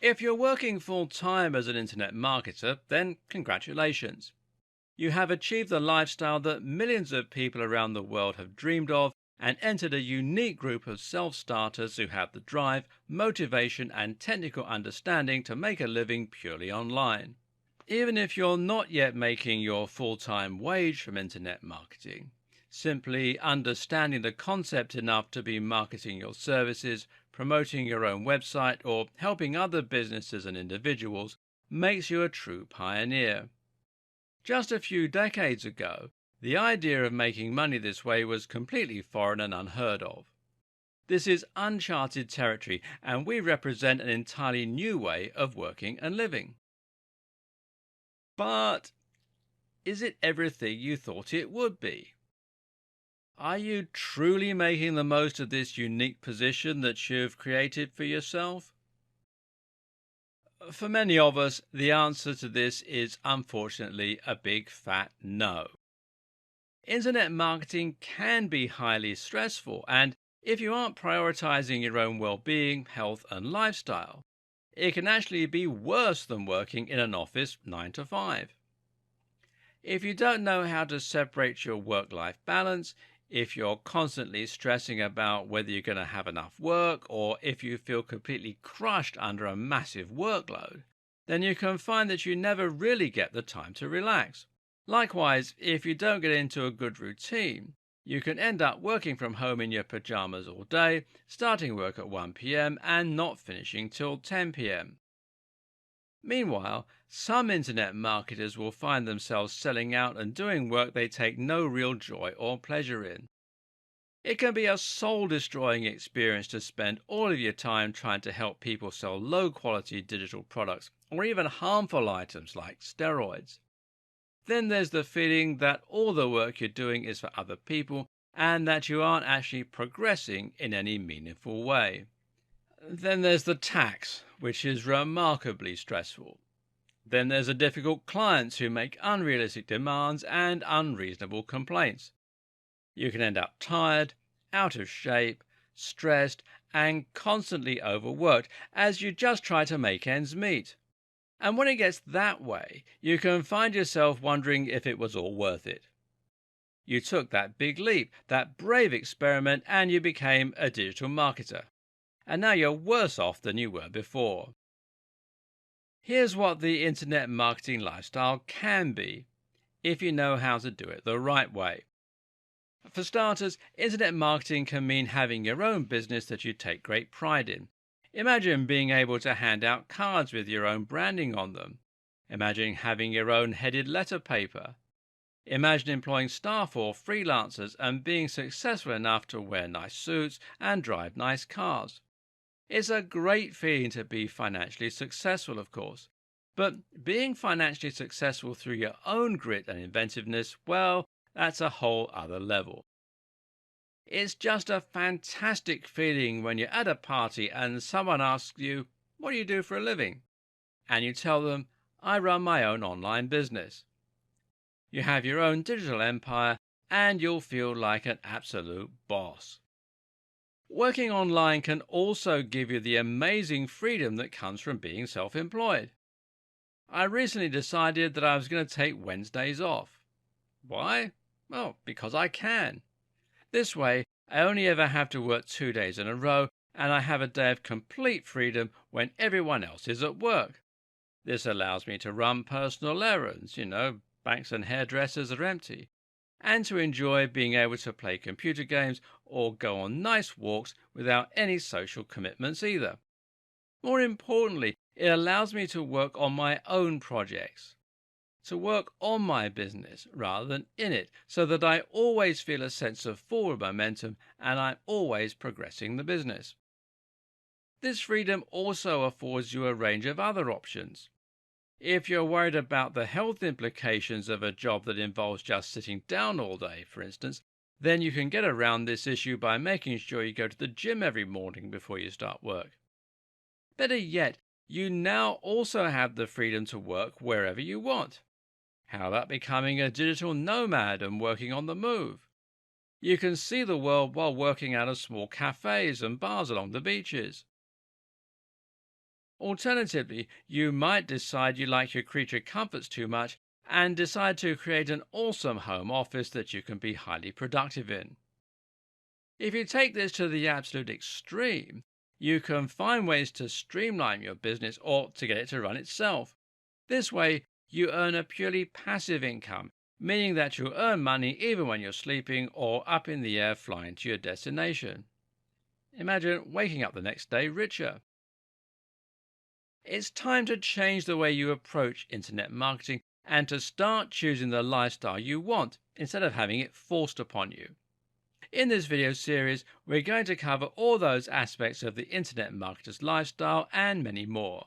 If you're working full-time as an internet marketer, then congratulations. You have achieved the lifestyle that millions of people around the world have dreamed of and entered a unique group of self-starters who have the drive, motivation, and technical understanding to make a living purely online. Even if you're not yet making your full-time wage from internet marketing, simply understanding the concept enough to be marketing your services, promoting your own website, or helping other businesses and individuals makes you a true pioneer. Just a few decades ago, the idea of making money this way was completely foreign and unheard of. This is uncharted territory, and we represent an entirely new way of working and living. But is it everything you thought it would be? Are you truly making the most of this unique position that you've created for yourself? For many of us, the answer to this is unfortunately a big fat no. Internet marketing can be highly stressful, and if you aren't prioritizing your own well-being, health, and lifestyle, it can actually be worse than working in an office 9 to 5. If you don't know how to separate your work-life balance, if you're constantly stressing about whether you're going to have enough work, or if you feel completely crushed under a massive workload, then you can find that you never really get the time to relax. Likewise, if you don't get into a good routine, you can end up working from home in your pajamas all day, starting work at 1 p.m. and not finishing till 10 p.m. Meanwhile, some internet marketers will find themselves selling out and doing work they take no real joy or pleasure in. It can be a soul-destroying experience to spend all of your time trying to help people sell low-quality digital products or even harmful items like steroids. Then there's the feeling that all the work you're doing is for other people and that you aren't actually progressing in any meaningful way. Then there's the tax, which is remarkably stressful. Then there's the difficult clients who make unrealistic demands and unreasonable complaints. You can end up tired, out of shape, stressed, and constantly overworked as you just try to make ends meet. And when it gets that way, you can find yourself wondering if it was all worth it. You took that big leap, that brave experiment, and you became a digital marketer. And now you're worse off than you were before. Here's what the internet marketing lifestyle can be, if you know how to do it the right way. For starters, internet marketing can mean having your own business that you take great pride in. Imagine being able to hand out cards with your own branding on them. Imagine having your own headed letter paper. Imagine employing staff or freelancers and being successful enough to wear nice suits and drive nice cars. It's a great feeling to be financially successful, of course. But being financially successful through your own grit and inventiveness, well, that's a whole other level. It's just a fantastic feeling when you're at a party and someone asks you, "What do you do for a living?" And you tell them, "I run my own online business." You have your own digital empire and you'll feel like an absolute boss. Working online can also give you the amazing freedom that comes from being self-employed. I recently decided that I was going to take Wednesdays off. Why? Well, because I can. This way, I only ever have to work 2 days in a row, and I have a day of complete freedom when everyone else is at work. This allows me to run personal errands, banks and hairdressers are empty, and to enjoy being able to play computer games or go on nice walks without any social commitments either. More importantly, it allows me to work on my own projects, to work on my business rather than in it, so that I always feel a sense of forward momentum and I'm always progressing the business. This freedom also affords you a range of other options. If you're worried about the health implications of a job that involves just sitting down all day, for instance, then you can get around this issue by making sure you go to the gym every morning before you start work. Better yet, you now also have the freedom to work wherever you want. How about becoming a digital nomad and working on the move? You can see the world while working out of small cafes and bars along the beaches. Alternatively, you might decide you like your creature comforts too much and decide to create an awesome home office that you can be highly productive in. If you take this to the absolute extreme, you can find ways to streamline your business or to get it to run itself. This way, you earn a purely passive income, meaning that you earn money even when you're sleeping or up in the air flying to your destination. Imagine waking up the next day richer. It's time to change the way you approach internet marketing and to start choosing the lifestyle you want instead of having it forced upon you. In this video series, we're going to cover all those aspects of the internet marketer's lifestyle and many more.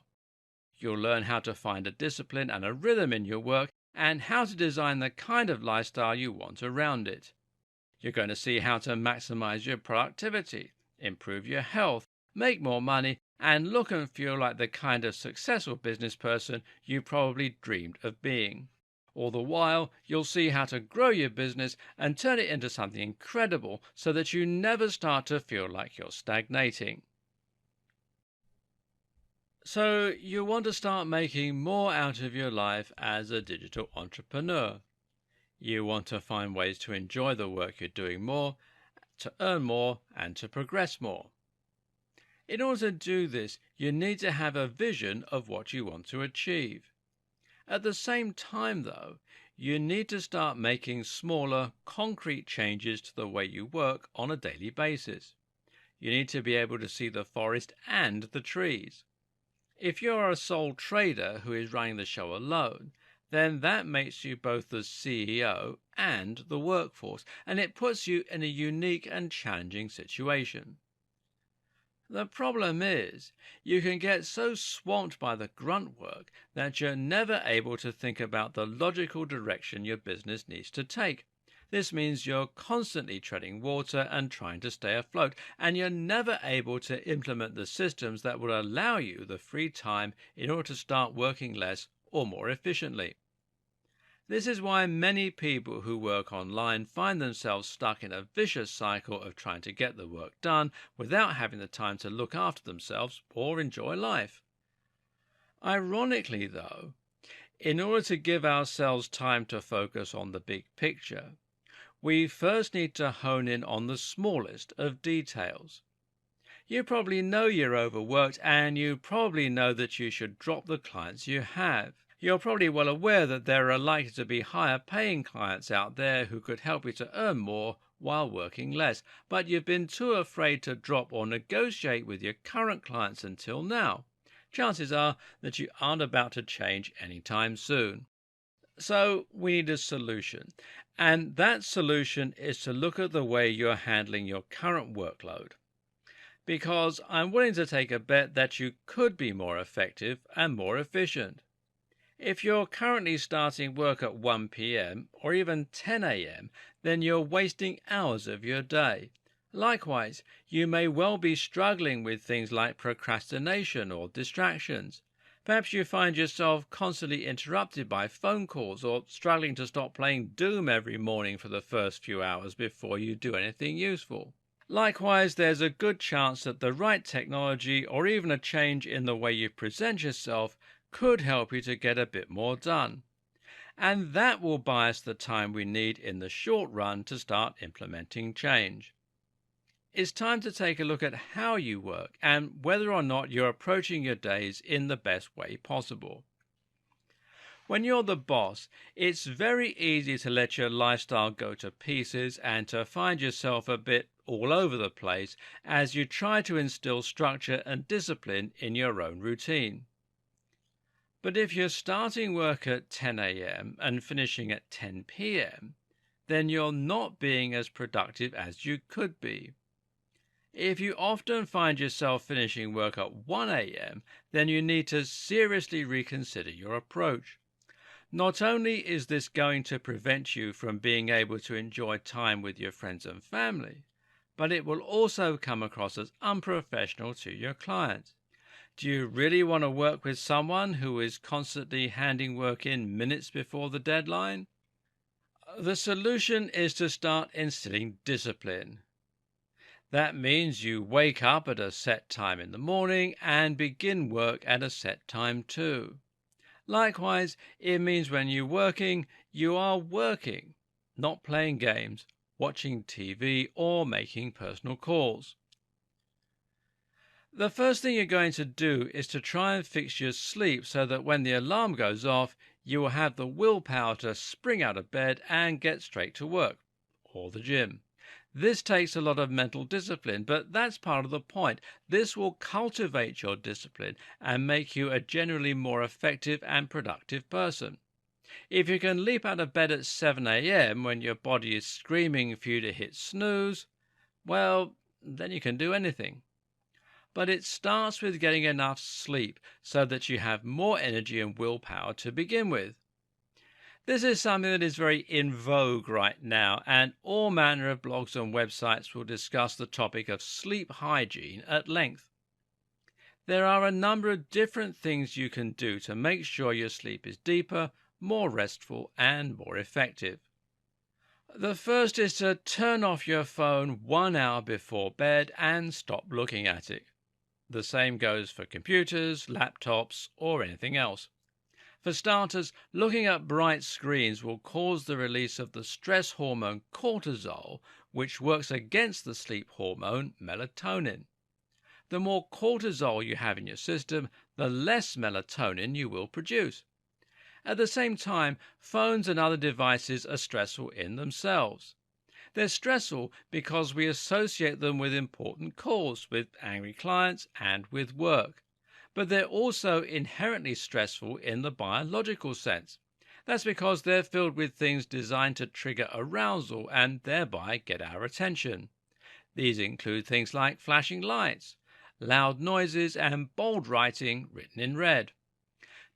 You'll learn how to find a discipline and a rhythm in your work and how to design the kind of lifestyle you want around it. You're going to see how to maximize your productivity, improve your health, make more money, and look and feel like the kind of successful business person you probably dreamed of being. All the while, you'll see how to grow your business and turn it into something incredible so that you never start to feel like you're stagnating. So, you want to start making more out of your life as a digital entrepreneur. You want to find ways to enjoy the work you're doing more, to earn more, and to progress more. In order to do this, you need to have a vision of what you want to achieve. At the same time, though, you need to start making smaller, concrete changes to the way you work on a daily basis. You need to be able to see the forest and the trees. If you're a sole trader who is running the show alone, then that makes you both the CEO and the workforce, and it puts you in a unique and challenging situation. The problem is, you can get so swamped by the grunt work that you're never able to think about the logical direction your business needs to take. This means you're constantly treading water and trying to stay afloat, and you're never able to implement the systems that will allow you the free time in order to start working less or more efficiently. This is why many people who work online find themselves stuck in a vicious cycle of trying to get the work done without having the time to look after themselves or enjoy life. Ironically, though, in order to give ourselves time to focus on the big picture, we first need to hone in on the smallest of details. You probably know you're overworked, and you probably know that you should drop the clients you have. You're probably well aware that there are likely to be higher paying clients out there who could help you to earn more while working less, but you've been too afraid to drop or negotiate with your current clients until now. Chances are that you aren't about to change anytime soon. So we need a solution, and that solution is to look at the way you're handling your current workload. Because I'm willing to take a bet that you could be more effective and more efficient. If you're currently starting work at 1 p.m. or even 10 a.m., then you're wasting hours of your day. Likewise, you may well be struggling with things like procrastination or distractions. Perhaps you find yourself constantly interrupted by phone calls or struggling to stop playing Doom every morning for the first few hours before you do anything useful. Likewise, there's a good chance that the right technology or even a change in the way you present yourself could help you to get a bit more done. And that will buy us the time we need in the short run to start implementing change. It's time to take a look at how you work and whether or not you're approaching your days in the best way possible. When you're the boss, it's very easy to let your lifestyle go to pieces and to find yourself a bit all over the place as you try to instill structure and discipline in your own routine. But if you're starting work at 10 a.m. and finishing at 10 p.m., then you're not being as productive as you could be. If you often find yourself finishing work at 1 a.m., then you need to seriously reconsider your approach. Not only is this going to prevent you from being able to enjoy time with your friends and family, but it will also come across as unprofessional to your clients. Do you really want to work with someone who is constantly handing work in minutes before the deadline? The solution is to start instilling discipline. That means you wake up at a set time in the morning and begin work at a set time too. Likewise, it means when you're working, you are working, not playing games, watching TV, or making personal calls. The first thing you're going to do is to try and fix your sleep so that when the alarm goes off, you will have the willpower to spring out of bed and get straight to work or the gym. This takes a lot of mental discipline, but that's part of the point. This will cultivate your discipline and make you a generally more effective and productive person. If you can leap out of bed at 7 a.m. when your body is screaming for you to hit snooze, well, then you can do anything. But it starts with getting enough sleep so that you have more energy and willpower to begin with. This is something that is very in vogue right now, and all manner of blogs and websites will discuss the topic of sleep hygiene at length. There are a number of different things you can do to make sure your sleep is deeper, more restful, and more effective. The first is to turn off your phone 1 hour before bed and stop looking at it. The same goes for computers, laptops, or anything else. For starters, looking at bright screens will cause the release of the stress hormone cortisol, which works against the sleep hormone melatonin. The more cortisol you have in your system, the less melatonin you will produce. At the same time, phones and other devices are stressful in themselves. They're stressful because we associate them with important calls, with angry clients, and with work. But they're also inherently stressful in the biological sense. That's because they're filled with things designed to trigger arousal and thereby get our attention. These include things like flashing lights, loud noises, and bold writing written in red.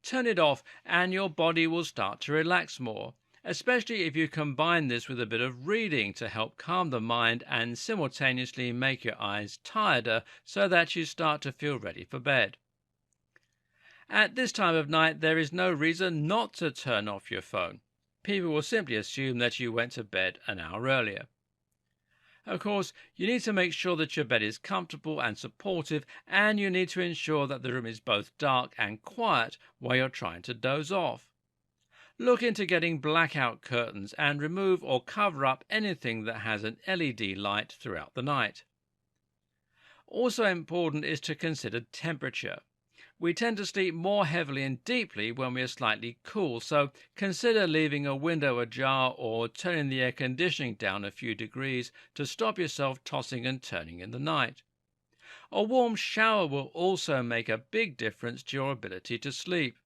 Turn it off and your body will start to relax more, especially if you combine this with a bit of reading to help calm the mind and simultaneously make your eyes tireder so that you start to feel ready for bed. At this time of night, there is no reason not to turn off your phone. People will simply assume that you went to bed an hour earlier. Of course, you need to make sure that your bed is comfortable and supportive, and you need to ensure that the room is both dark and quiet while you're trying to doze off. Look into getting blackout curtains and remove or cover up anything that has an LED light throughout the night. Also important is to consider temperature. We tend to sleep more heavily and deeply when we are slightly cool, so consider leaving a window ajar or turning the air conditioning down a few degrees to stop yourself tossing and turning in the night. A warm shower will also make a big difference to your ability to sleep.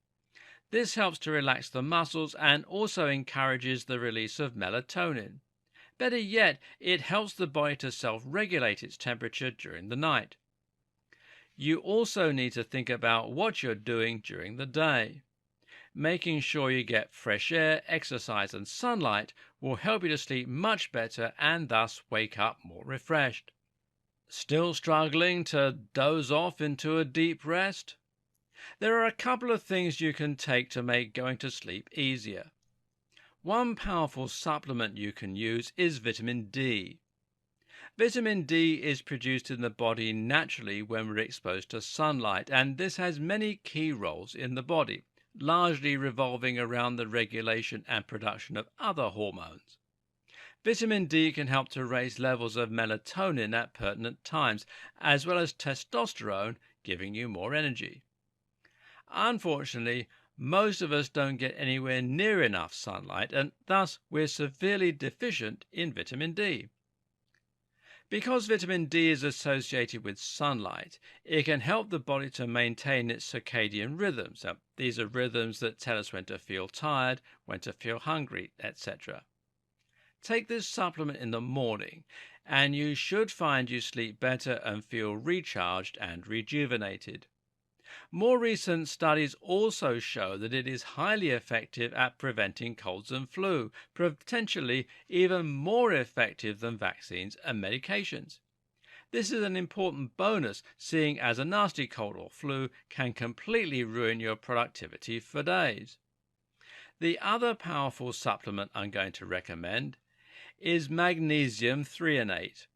This helps to relax the muscles and also encourages the release of melatonin. Better yet, it helps the body to self-regulate its temperature during the night. You also need to think about what you're doing during the day. Making sure you get fresh air, exercise, and sunlight will help you to sleep much better and thus wake up more refreshed. Still struggling to doze off into a deep rest? There are a couple of things you can take to make going to sleep easier. One powerful supplement you can use is vitamin D. Vitamin D is produced in the body naturally when we're exposed to sunlight, and this has many key roles in the body, largely revolving around the regulation and production of other hormones. Vitamin D can help to raise levels of melatonin at pertinent times, as well as testosterone, giving you more energy. Unfortunately, most of us don't get anywhere near enough sunlight, and thus we're severely deficient in vitamin D. Because vitamin D is associated with sunlight, it can help the body to maintain its circadian rhythms. Now, these are rhythms that tell us when to feel tired, when to feel hungry, etc. Take this supplement in the morning, and you should find you sleep better and feel recharged and rejuvenated. More recent studies also show that it is highly effective at preventing colds and flu, potentially even more effective than vaccines and medications. This is an important bonus, seeing as a nasty cold or flu can completely ruin your productivity for days. The other powerful supplement I'm going to recommend is magnesium threonate.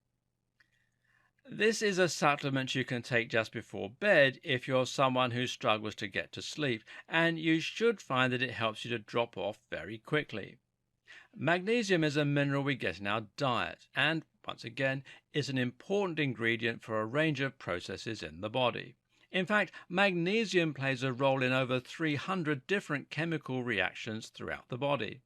This is a supplement you can take just before bed if you're someone who struggles to get to sleep, and you should find that it helps you to drop off very quickly. Magnesium is a mineral we get in our diet, and once again, is an important ingredient for a range of processes in the body. In fact, magnesium plays a role in over 300 different chemical reactions throughout the body.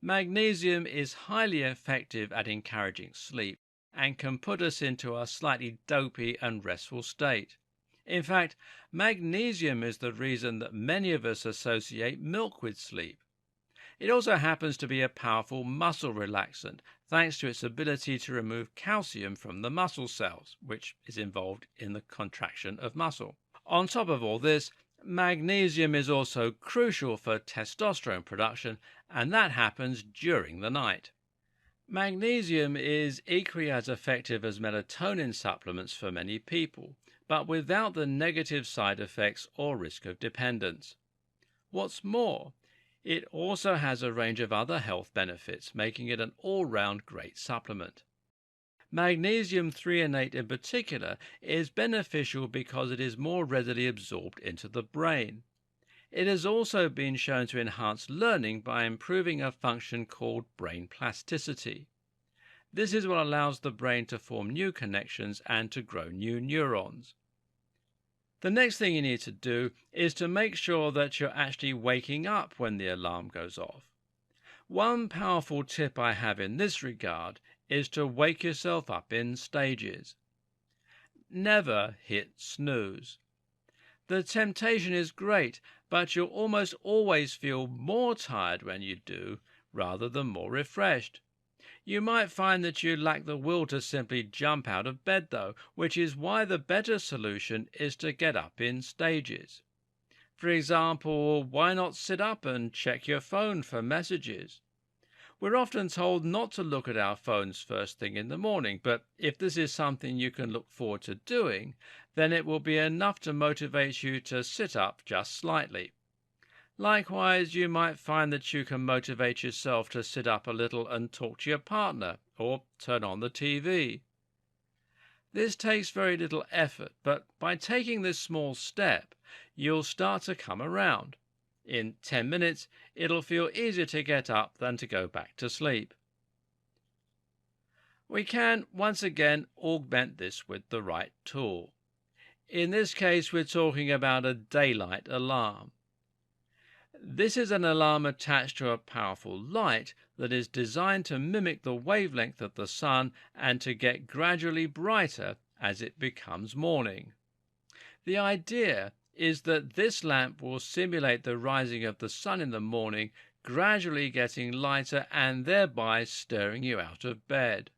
Magnesium is highly effective at encouraging sleep and can put us into a slightly dopey and restful state. In fact, magnesium is the reason that many of us associate milk with sleep. It also happens to be a powerful muscle relaxant, thanks to its ability to remove calcium from the muscle cells, which is involved in the contraction of muscle. On top of all this, magnesium is also crucial for testosterone production, and that happens during the night. Magnesium is equally as effective as melatonin supplements for many people, but without the negative side effects or risk of dependence. What's more, it also has a range of other health benefits, making it an all-round great supplement. Magnesium threonate in particular is beneficial because it is more readily absorbed into the brain. It has also been shown to enhance learning by improving a function called brain plasticity. This is what allows the brain to form new connections and to grow new neurons. The next thing you need to do is to make sure that you're actually waking up when the alarm goes off. One powerful tip I have in this regard is to wake yourself up in stages. Never hit snooze. The temptation is great, but you'll almost always feel more tired when you do, rather than more refreshed. You might find that you lack the will to simply jump out of bed though, which is why the better solution is to get up in stages. For example, why not sit up and check your phone for messages? We're often told not to look at our phones first thing in the morning, but if this is something you can look forward to doing, then it will be enough to motivate you to sit up just slightly. Likewise, you might find that you can motivate yourself to sit up a little and talk to your partner, or turn on the TV. This takes very little effort, but by taking this small step, you'll start to come around. In 10 minutes, it'll feel easier to get up than to go back to sleep. We can, once again, augment this with the right tool. In this case, we're talking about a daylight alarm. This is an alarm attached to a powerful light that is designed to mimic the wavelength of the sun and to get gradually brighter as it becomes morning. The idea is that this lamp will simulate the rising of the sun in the morning, gradually getting lighter and thereby stirring you out of bed.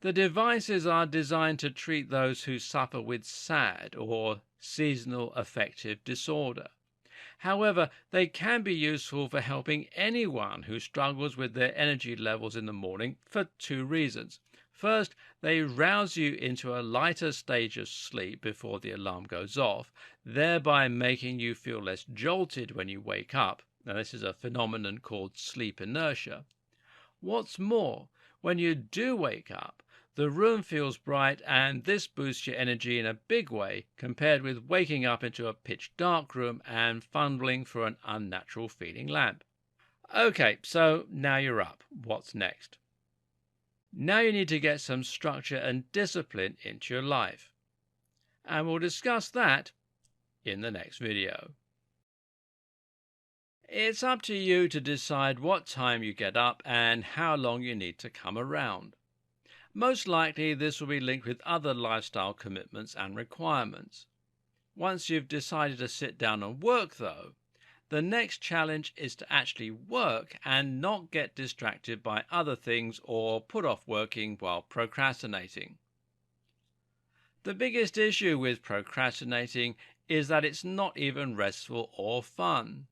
The devices are designed to treat those who suffer with SAD or seasonal affective disorder. However, they can be useful for helping anyone who struggles with their energy levels in the morning for two reasons. First, they rouse you into a lighter stage of sleep before the alarm goes off, thereby making you feel less jolted when you wake up. Now, this is a phenomenon called sleep inertia. What's more, when you do wake up, the room feels bright, and this boosts your energy in a big way compared with waking up into a pitch dark room and fumbling for an unnatural feeling lamp. Okay, so now you're up. What's next? Now you need to get some structure and discipline into your life. And we'll discuss that in the next video. It's up to you to decide what time you get up and how long you need to come around. Most likely this will be linked with other lifestyle commitments and requirements. Once you've decided to sit down and work though, the next challenge is to actually work and not get distracted by other things or put off working while procrastinating. The biggest issue with procrastinating is that it's not even restful or fun.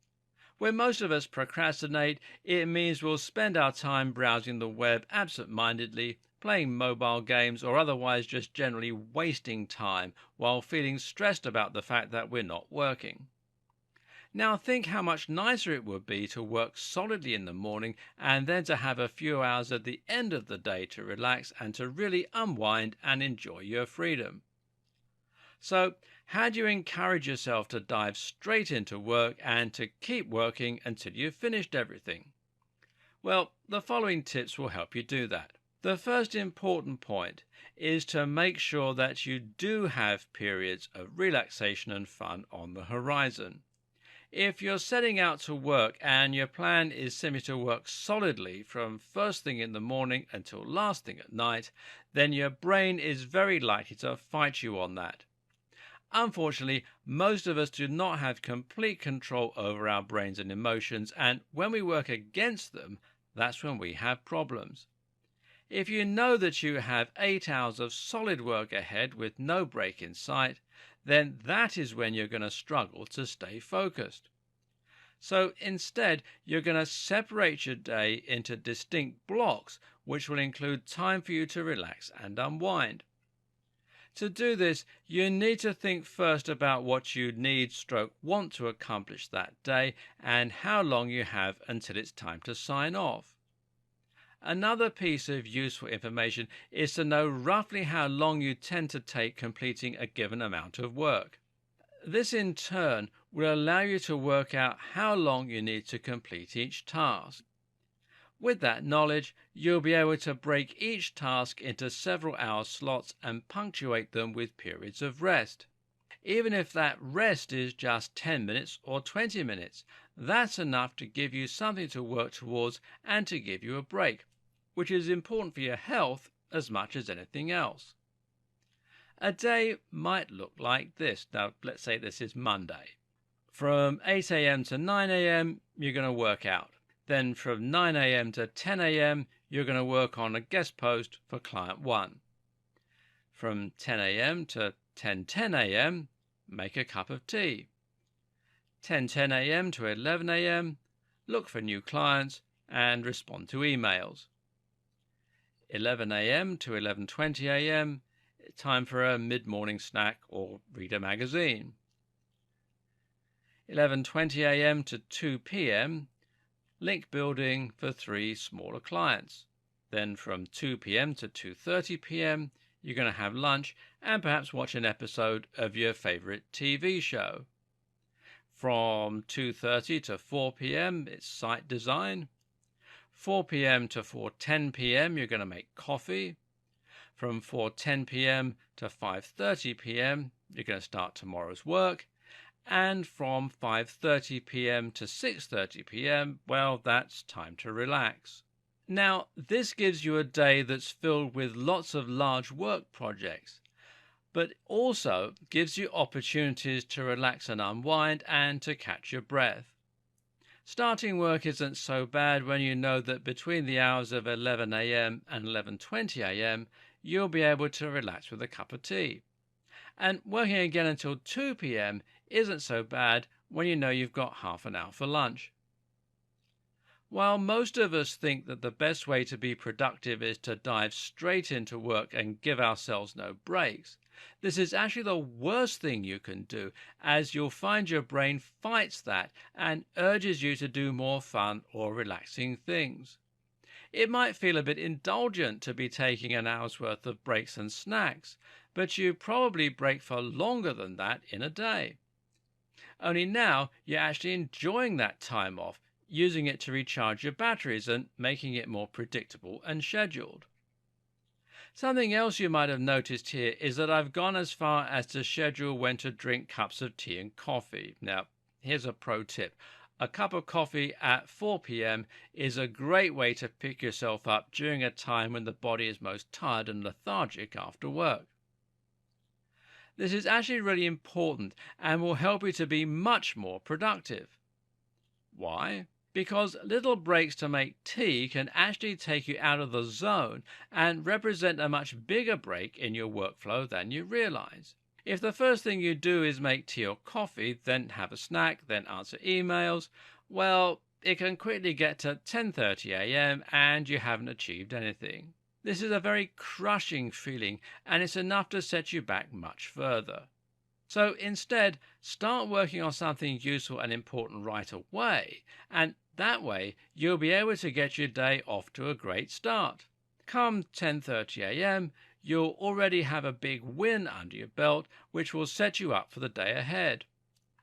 When most of us procrastinate, it means we'll spend our time browsing the web absent-mindedly, playing mobile games, or otherwise just generally wasting time while feeling stressed about the fact that we're not working. Now think how much nicer it would be to work solidly in the morning and then to have a few hours at the end of the day to relax and to really unwind and enjoy your freedom. So, how do you encourage yourself to dive straight into work and to keep working until you've finished everything? Well, the following tips will help you do that. The first important point is to make sure that you do have periods of relaxation and fun on the horizon. If you're setting out to work and your plan is simply to work solidly from first thing in the morning until last thing at night, then your brain is very likely to fight you on that. Unfortunately, most of us do not have complete control over our brains and emotions, and when we work against them, that's when we have problems. If you know that you have 8 hours of solid work ahead with no break in sight, then that is when you're going to struggle to stay focused. So instead, you're going to separate your day into distinct blocks, which will include time for you to relax and unwind. To do this, you need to think first about what you want to accomplish that day and how long you have until it's time to sign off. Another piece of useful information is to know roughly how long you tend to take completing a given amount of work. This in turn will allow you to work out how long you need to complete each task. With that knowledge, you'll be able to break each task into several hour slots and punctuate them with periods of rest. Even if that rest is just 10 minutes or 20 minutes, that's enough to give you something to work towards and to give you a break, which is important for your health as much as anything else. A day might look like this. Now, let's say this is Monday. From 8 a.m. to 9 a.m., you're going to work out. Then from 9 a.m. to 10 a.m., you're going to work on a guest post for client 1. From 10 a.m. to 10:10 a.m., make a cup of tea. 10:10 a.m. to 11 a.m., look for new clients and respond to emails. 11 a.m. to 11:20 a.m., time for a mid-morning snack or read a magazine. 11:20 a.m. to 2 p.m., link building for 3 smaller clients. Then from 2 p.m. to 2:30 p.m., you're going to have lunch and perhaps watch an episode of your favorite TV show. From 2:30 to 4 p.m., it's site design. 4 p.m. to 4:10 p.m., you're going to make coffee. From 4:10 p.m. to 5:30 p.m., you're going to start tomorrow's work. And from 5:30 p.m. to 6:30 p.m., well, that's time to relax. Now, this gives you a day that's filled with lots of large work projects, but also gives you opportunities to relax and unwind and to catch your breath. Starting work isn't so bad when you know that between the hours of 11 a.m. and 11:20 a.m., you'll be able to relax with a cup of tea. And working again until 2 p.m. isn't so bad when you know you've got half an hour for lunch. While most of us think that the best way to be productive is to dive straight into work and give ourselves no breaks, this is actually the worst thing you can do, as you'll find your brain fights that and urges you to do more fun or relaxing things. It might feel a bit indulgent to be taking an hour's worth of breaks and snacks, but you probably break for longer than that in a day. Only now you're actually enjoying that time off, using it to recharge your batteries and making it more predictable and scheduled. Something else you might have noticed here is that I've gone as far as to schedule when to drink cups of tea and coffee. Now, here's a pro tip. A cup of coffee at 4 p.m. is a great way to pick yourself up during a time when the body is most tired and lethargic after work. This is actually really important and will help you to be much more productive. Why? Because little breaks to make tea can actually take you out of the zone and represent a much bigger break in your workflow than you realize. If the first thing you do is make tea or coffee, then have a snack, then answer emails, well, it can quickly get to 10:30 a.m. and you haven't achieved anything. This is a very crushing feeling, and it's enough to set you back much further. So instead, start working on something useful and important right away, and that way you'll be able to get your day off to a great start. Come 10:30 a.m., you'll already have a big win under your belt, which will set you up for the day ahead.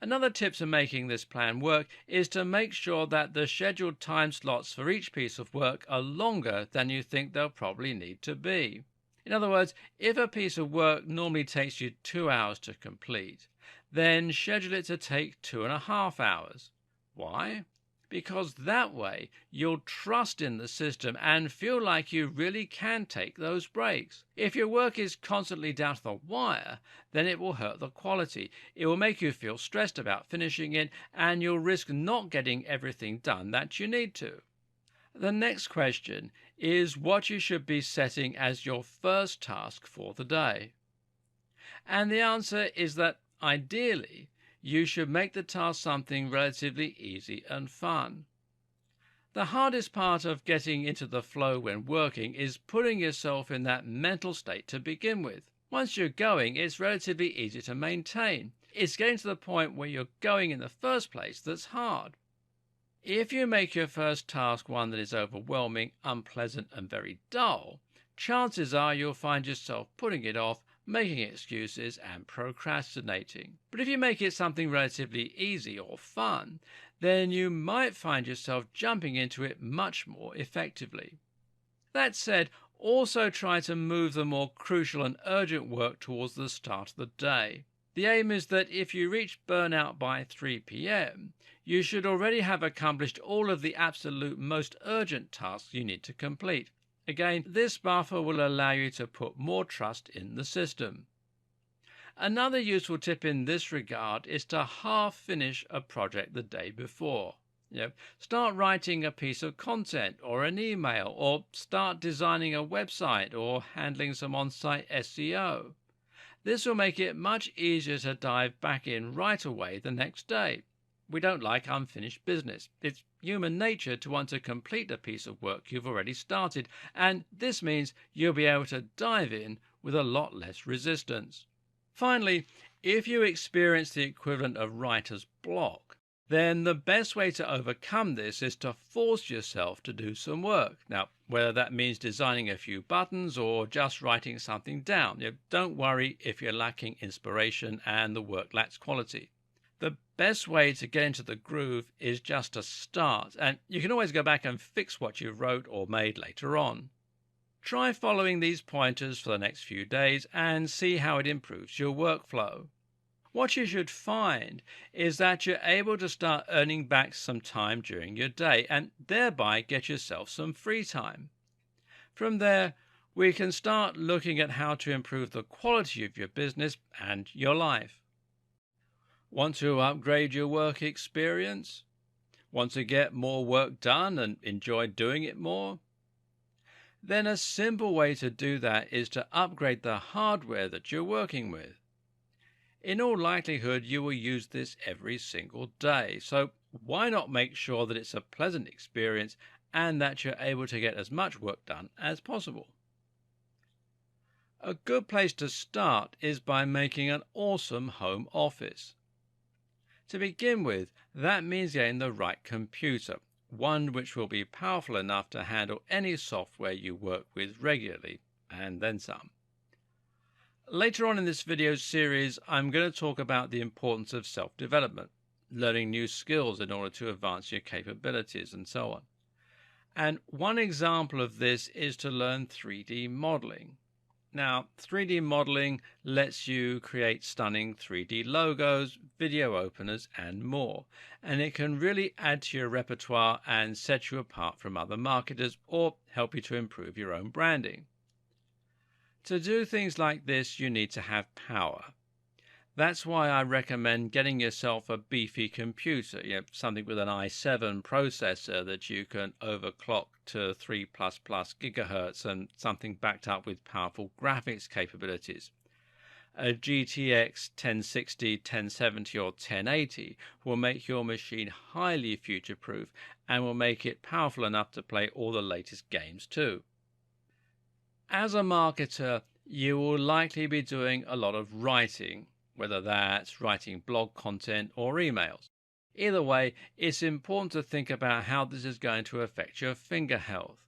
Another tip to making this plan work is to make sure that the scheduled time slots for each piece of work are longer than you think they'll probably need to be. In other words, if a piece of work normally takes you 2 hours to complete, then schedule it to take 2.5 hours. Why? Because that way you'll trust in the system and feel like you really can take those breaks. If your work is constantly down to the wire, then it will hurt the quality. It will make you feel stressed about finishing it, and you'll risk not getting everything done that you need to. The next question is what you should be setting as your first task for the day. And the answer is that ideally, you should make the task something relatively easy and fun. The hardest part of getting into the flow when working is putting yourself in that mental state to begin with. Once you're going, it's relatively easy to maintain. It's getting to the point where you're going in the first place that's hard. If you make your first task one that is overwhelming, unpleasant, and very dull, chances are you'll find yourself putting it off, making excuses, and procrastinating. But if you make it something relatively easy or fun, then you might find yourself jumping into it much more effectively. That said, also try to move the more crucial and urgent work towards the start of the day. The aim is that if you reach burnout by 3 p.m., you should already have accomplished all of the absolute most urgent tasks you need to complete. Again, this buffer will allow you to put more trust in the system. Another useful tip in this regard is to half finish a project the day before. Start writing a piece of content or an email, or start designing a website or handling some on-site SEO. This will make it much easier to dive back in right away the next day. We don't like unfinished business. It's human nature to want to complete a piece of work you've already started, and this means you'll be able to dive in with a lot less resistance. Finally, if you experience the equivalent of writer's block, then the best way to overcome this is to force yourself to do some work. Now, whether that means designing a few buttons or just writing something down, don't worry if you're lacking inspiration and the work lacks quality. The best way to get into the groove is just to start, and you can always go back and fix what you wrote or made later on. Try following these pointers for the next few days and see how it improves your workflow. What you should find is that you're able to start earning back some time during your day and thereby get yourself some free time. From there, we can start looking at how to improve the quality of your business and your life. Want to upgrade your work experience? Want to get more work done and enjoy doing it more? Then a simple way to do that is to upgrade the hardware that you're working with. In all likelihood, you will use this every single day, so why not make sure that it's a pleasant experience and that you're able to get as much work done as possible? A good place to start is by making an awesome home office. To begin with, that means getting the right computer, one which will be powerful enough to handle any software you work with regularly, and then some. Later on in this video series, I'm going to talk about the importance of self-development, learning new skills in order to advance your capabilities, and so on. And one example of this is to learn 3D modeling. Now, 3D modeling lets you create stunning 3D logos, video openers, and more. And it can really add to your repertoire and set you apart from other marketers or help you to improve your own branding. To do things like this, you need to have power. That's why I recommend getting yourself a beefy computer, something with an i7 processor that you can overclock to 3++ gigahertz and something backed up with powerful graphics capabilities. A GTX 1060, 1070 or 1080 will make your machine highly future-proof and will make it powerful enough to play all the latest games too. As a marketer, you will likely be doing a lot of writing. whether that's writing blog content or emails. Either way, it's important to think about how this is going to affect your finger health.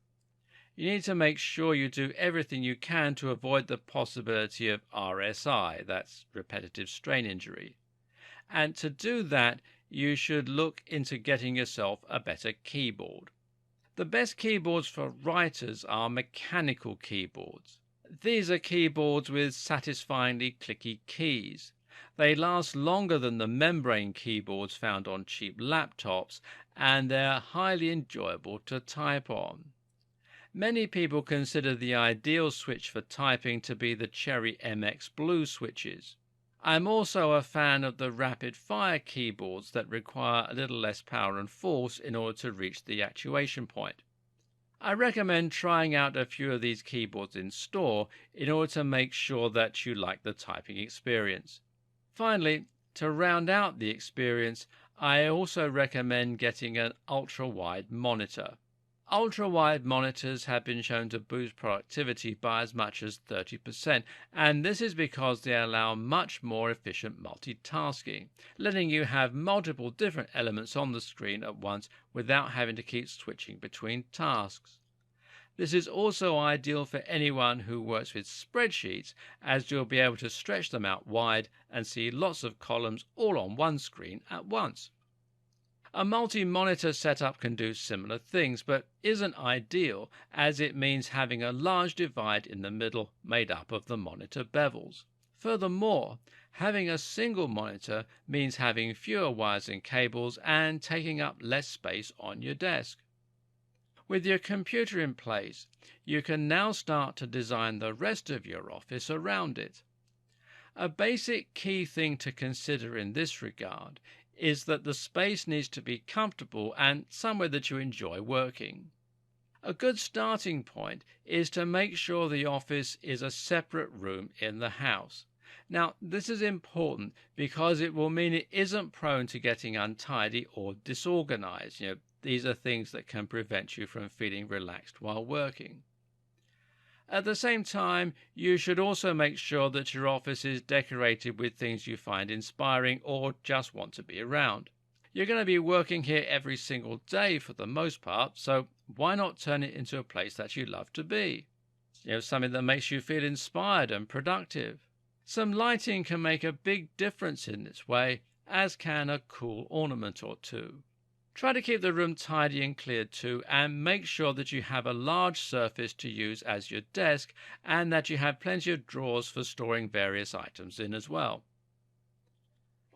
You need to make sure you do everything you can to avoid the possibility of RSI, that's repetitive strain injury. And to do that, you should look into getting yourself a better keyboard. The best keyboards for writers are mechanical keyboards. These are keyboards with satisfyingly clicky keys. They last longer than the membrane keyboards found on cheap laptops, and they're highly enjoyable to type on. Many people consider the ideal switch for typing to be the Cherry MX Blue switches. I'm also a fan of the rapid-fire keyboards that require a little less power and force in order to reach the actuation point. I recommend trying out a few of these keyboards in store in order to make sure that you like the typing experience. Finally, to round out the experience, I also recommend getting an ultra-wide monitor. Ultra-wide monitors have been shown to boost productivity by as much as 30%, and this is because they allow much more efficient multitasking, letting you have multiple different elements on the screen at once without having to keep switching between tasks. This is also ideal for anyone who works with spreadsheets, as you'll be able to stretch them out wide and see lots of columns all on one screen at once. A multi-monitor setup can do similar things, but isn't ideal, as it means having a large divide in the middle made up of the monitor bevels. Furthermore, having a single monitor means having fewer wires and cables and taking up less space on your desk. With your computer in place, you can now start to design the rest of your office around it. A basic key thing to consider in this regard is that the space needs to be comfortable and somewhere that you enjoy working. A good starting point is to make sure the office is a separate room in the house. Now, this is important because it will mean it isn't prone to getting untidy or disorganized. These are things that can prevent you from feeling relaxed while working. At the same time, you should also make sure that your office is decorated with things you find inspiring or just want to be around. You're going to be working here every single day for the most part, so why not turn it into a place that you love to be? Something that makes you feel inspired and productive. Some lighting can make a big difference in this way, as can a cool ornament or two. Try to keep the room tidy and clear too, and make sure that you have a large surface to use as your desk and that you have plenty of drawers for storing various items in as well.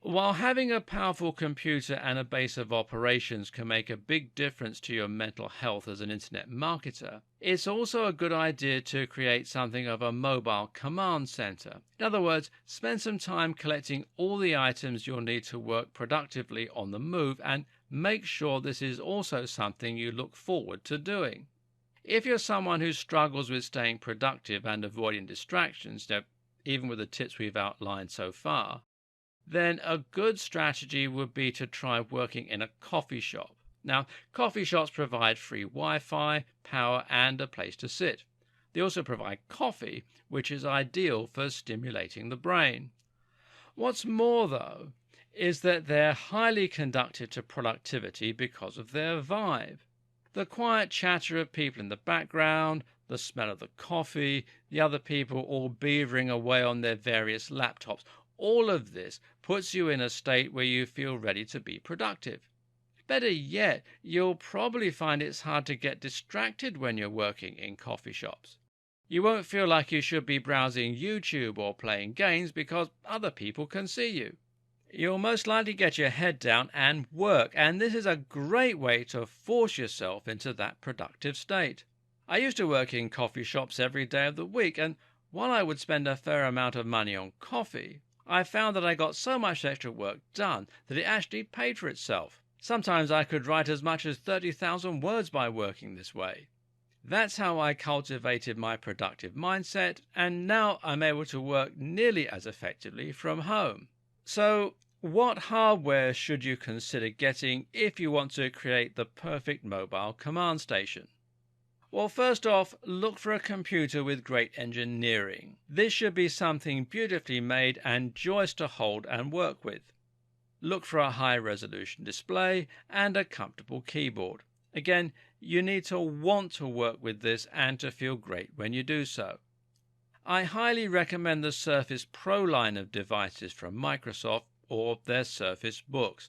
While having a powerful computer and a base of operations can make a big difference to your mental health as an internet marketer, it's also a good idea to create something of a mobile command center. In other words, spend some time collecting all the items you'll need to work productively on the move, and make sure this is also something you look forward to doing. If you're someone who struggles with staying productive and avoiding distractions, even with the tips we've outlined so far, then a good strategy would be to try working in a coffee shop. Now, coffee shops provide free Wi-Fi, power, and a place to sit. They also provide coffee, which is ideal for stimulating the brain. What's more, though, is that they're highly conducive to productivity because of their vibe. The quiet chatter of people in the background, the smell of the coffee, the other people all beavering away on their various laptops, all of this puts you in a state where you feel ready to be productive. Better yet, you'll probably find it's hard to get distracted when you're working in coffee shops. You won't feel like you should be browsing YouTube or playing games because other people can see you. You'll most likely get your head down and work, and this is a great way to force yourself into that productive state. I used to work in coffee shops every day of the week, and while I would spend a fair amount of money on coffee, I found that I got so much extra work done that it actually paid for itself. Sometimes I could write as much as 30,000 words by working this way. That's how I cultivated my productive mindset, and now I'm able to work nearly as effectively from home. So, what hardware should you consider getting if you want to create the perfect mobile command station? Well, first off, look for a computer with great engineering. This should be something beautifully made and joyous to hold and work with. Look for a high resolution display and a comfortable keyboard. Again, you need to want to work with this and to feel great when you do so. I highly recommend the Surface Pro line of devices from Microsoft or their Surface Books.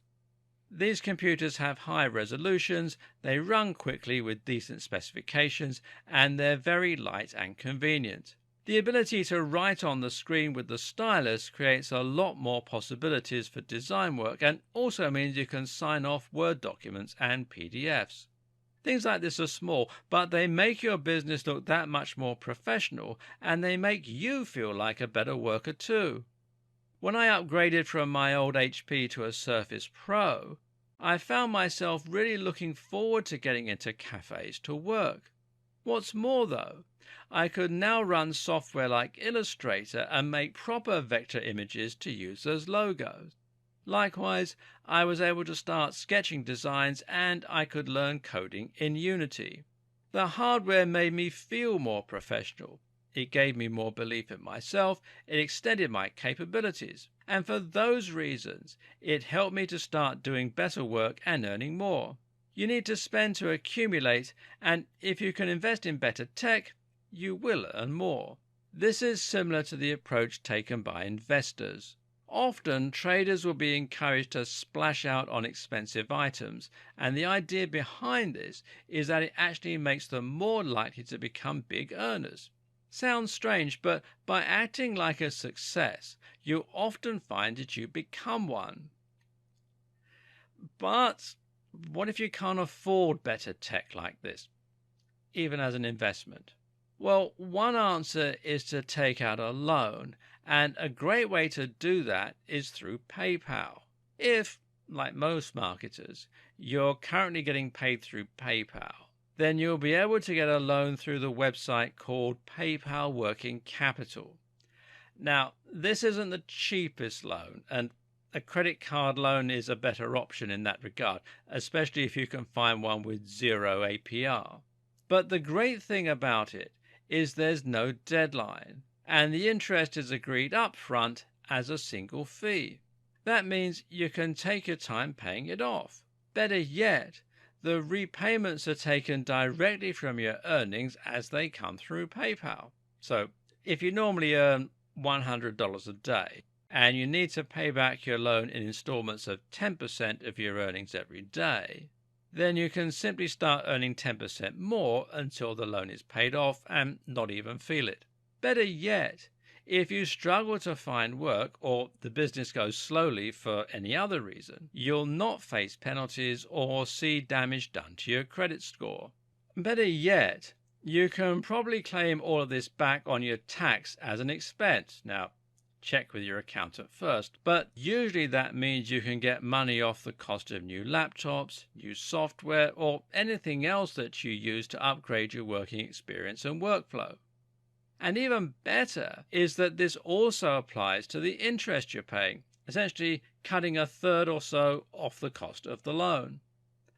These computers have high resolutions, they run quickly with decent specifications, and they're very light and convenient. The ability to write on the screen with the stylus creates a lot more possibilities for design work and also means you can sign off Word documents and PDFs. Things like this are small, but they make your business look that much more professional and they make you feel like a better worker too. When I upgraded from my old HP to a Surface Pro, I found myself really looking forward to getting into cafes to work. What's more though, I could now run software like Illustrator and make proper vector images to use as logos. Likewise, I was able to start sketching designs and I could learn coding in Unity. The hardware made me feel more professional. It gave me more belief in myself, it extended my capabilities, and for those reasons, it helped me to start doing better work and earning more. You need to spend to accumulate, and if you can invest in better tech, you will earn more. This is similar to the approach taken by investors. Often, traders will be encouraged to splash out on expensive items, and the idea behind this is that it actually makes them more likely to become big earners. Sounds strange, but by acting like a success, you often find that you become one. But what if you can't afford better tech like this, even as an investment? Well, one answer is to take out a loan, and a great way to do that is through PayPal. If, like most marketers, you're currently getting paid through PayPal, then you'll be able to get a loan through the website called PayPal Working Capital. Now, this isn't the cheapest loan, and a credit card loan is a better option in that regard, especially if you can find one with zero APR. But the great thing about it is there's no deadline, and the interest is agreed up front as a single fee. That means you can take your time paying it off. Better yet, the repayments are taken directly from your earnings as they come through PayPal. So if you normally earn $100 a day and you need to pay back your loan in installments of 10% of your earnings every day, then you can simply start earning 10% more until the loan is paid off and not even feel it. Better yet, if you struggle to find work or the business goes slowly for any other reason, you'll not face penalties or see damage done to your credit score. Better yet, you can probably claim all of this back on your tax as an expense. Now, check with your accountant first, but usually that means you can get money off the cost of new laptops, new software, or anything else that you use to upgrade your working experience and workflow. And even better is that this also applies to the interest you're paying, essentially cutting a third or so off the cost of the loan.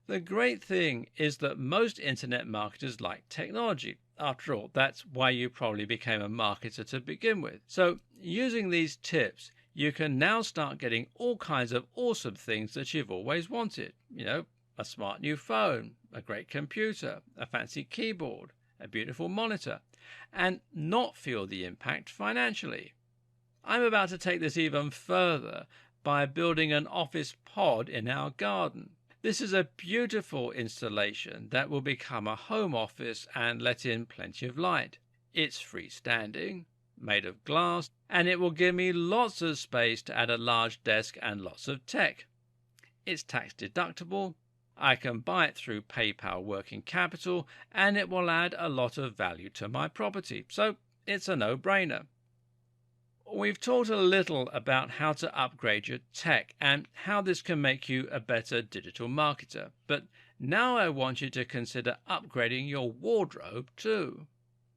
The great thing is that most internet marketers like technology. After all, that's why you probably became a marketer to begin with. So using these tips, you can now start getting all kinds of awesome things that you've always wanted. A smart new phone, a great computer, a fancy keyboard, a beautiful monitor, and not feel the impact financially. I'm about to take this even further by building an office pod in our garden. This is a beautiful installation that will become a home office and let in plenty of light. It's freestanding, made of glass, and it will give me lots of space to add a large desk and lots of tech. It's tax deductible. I can buy it through PayPal Working Capital, and it will add a lot of value to my property. So it's a no-brainer. We've talked a little about how to upgrade your tech and how this can make you a better digital marketer. But now I want you to consider upgrading your wardrobe too.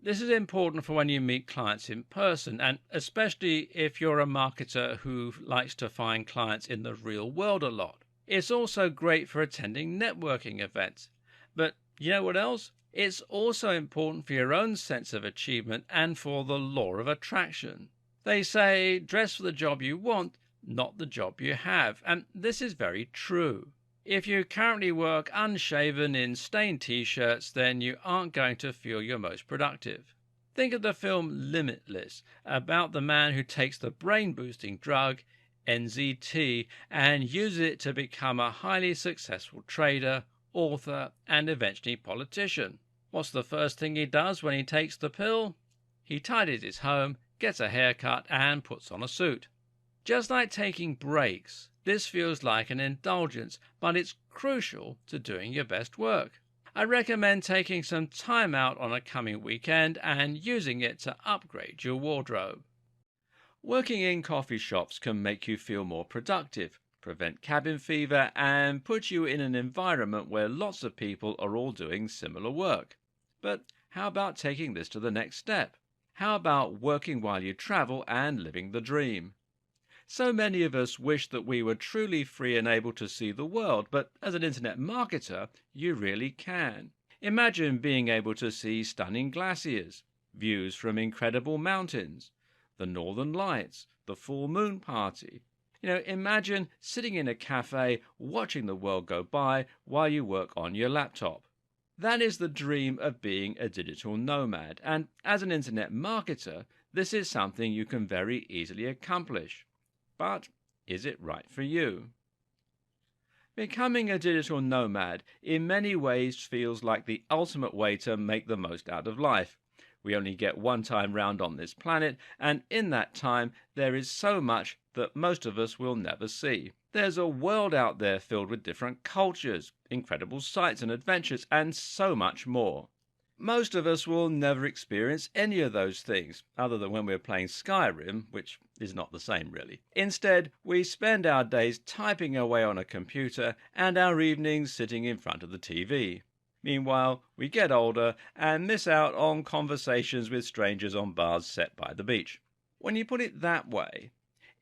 This is important for when you meet clients in person, and especially if you're a marketer who likes to find clients in the real world a lot. It's also great for attending networking events. But you know what else? It's also important for your own sense of achievement and for the law of attraction. They say dress for the job you want, not the job you have, and this is very true. If you currently work unshaven in stained t-shirts, then you aren't going to feel your most productive. Think of the film Limitless, about the man who takes the brain-boosting drug NZT and uses it to become a highly successful trader, author, and eventually politician. What's the first thing he does when he takes the pill? He tidies his home, gets a haircut, and puts on a suit. Just like taking breaks, this feels like an indulgence, but it's crucial to doing your best work. I recommend taking some time out on a coming weekend and using it to upgrade your wardrobe. Working in coffee shops can make you feel more productive, prevent cabin fever, and put you in an environment where lots of people are all doing similar work. But how about taking this to the next step? How about working while you travel and living the dream? So many of us wish that we were truly free and able to see the world, but as an internet marketer, you really can. Imagine being able to see stunning glaciers, views from incredible mountains, the northern lights, the full moon party. Imagine sitting in a cafe watching the world go by while you work on your laptop. That is the dream of being a digital nomad, and as an internet marketer, this is something you can very easily accomplish. But is it right for you? Becoming a digital nomad in many ways feels like the ultimate way to make the most out of life. We only get one time round on this planet, and in that time there is so much that most of us will never see. There's a world out there filled with different cultures, incredible sights and adventures, and so much more. Most of us will never experience any of those things, other than when we're playing Skyrim, which is not the same really. Instead, we spend our days typing away on a computer and our evenings sitting in front of the TV. Meanwhile, we get older and miss out on conversations with strangers on bars set by the beach. When you put it that way,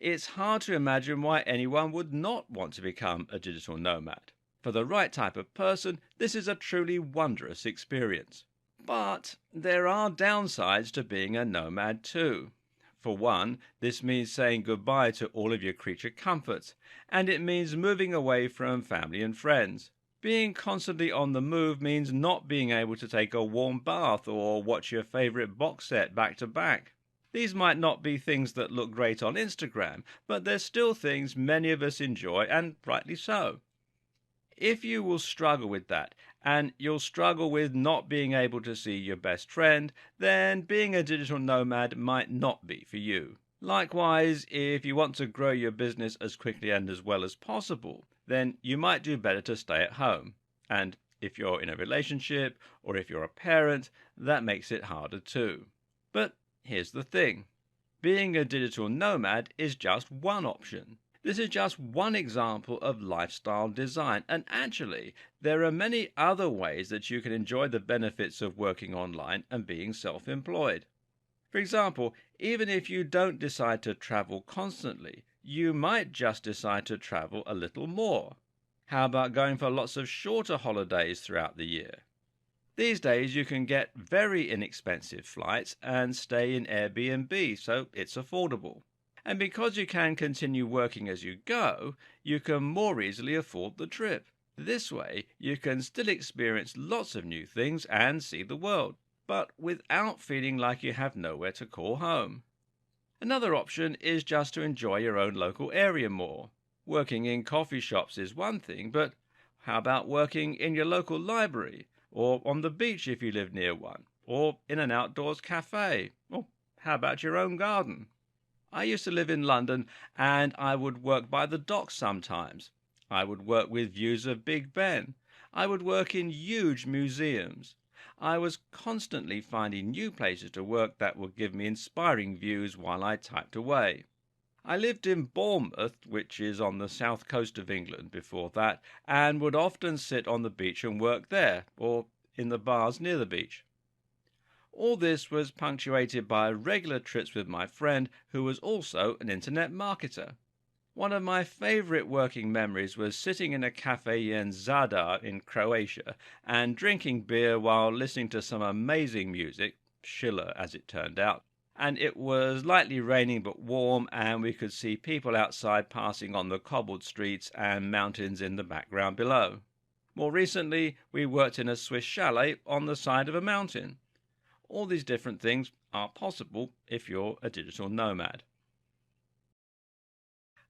it's hard to imagine why anyone would not want to become a digital nomad. For the right type of person, this is a truly wondrous experience. But there are downsides to being a nomad too. For one, this means saying goodbye to all of your creature comforts, and it means moving away from family and friends. Being constantly on the move means not being able to take a warm bath or watch your favorite box set back to back. These might not be things that look great on Instagram, but they're still things many of us enjoy, and rightly so. If you will struggle with that, and you'll struggle with not being able to see your best friend, then being a digital nomad might not be for you. Likewise, if you want to grow your business as quickly and as well as possible, then you might do better to stay at home. And if you're in a relationship, or if you're a parent, that makes it harder too. But here's the thing. Being a digital nomad is just one option. This is just one example of lifestyle design, and actually, there are many other ways that you can enjoy the benefits of working online and being self-employed. For example, even if you don't decide to travel constantly, you might just decide to travel a little more. How about going for lots of shorter holidays throughout the year? These days you can get very inexpensive flights and stay in Airbnb, so it's affordable. And because you can continue working as you go, you can more easily afford the trip. This way, you can still experience lots of new things and see the world, but without feeling like you have nowhere to call home. Another option is just to enjoy your own local area more. Working in coffee shops is one thing, but how about working in your local library, or on the beach if you live near one, or in an outdoors cafe, or how about your own garden? I used to live in London, and I would work by the docks sometimes. I would work with views of Big Ben. I would work in huge museums. I was constantly finding new places to work that would give me inspiring views while I typed away. I lived in Bournemouth, which is on the south coast of England before that, and would often sit on the beach and work there, or in the bars near the beach. All this was punctuated by regular trips with my friend, who was also an internet marketer. One of my favorite working memories was sitting in a cafe in Zadar in Croatia and drinking beer while listening to some amazing music, Schiller as it turned out. And it was lightly raining but warm, and we could see people outside passing on the cobbled streets and mountains in the background below. More recently, we worked in a Swiss chalet on the side of a mountain. All these different things are possible if you're a digital nomad.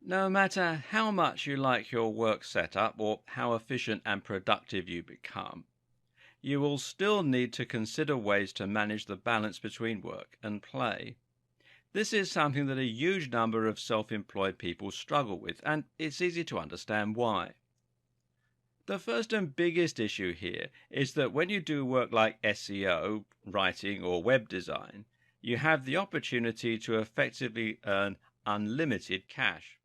No matter how much you like your work setup or how efficient and productive you become, you will still need to consider ways to manage the balance between work and play. This is something that a huge number of self-employed people struggle with, and it's easy to understand why. The first and biggest issue here is that when you do work like SEO, writing, or web design, you have the opportunity to effectively earn unlimited cash.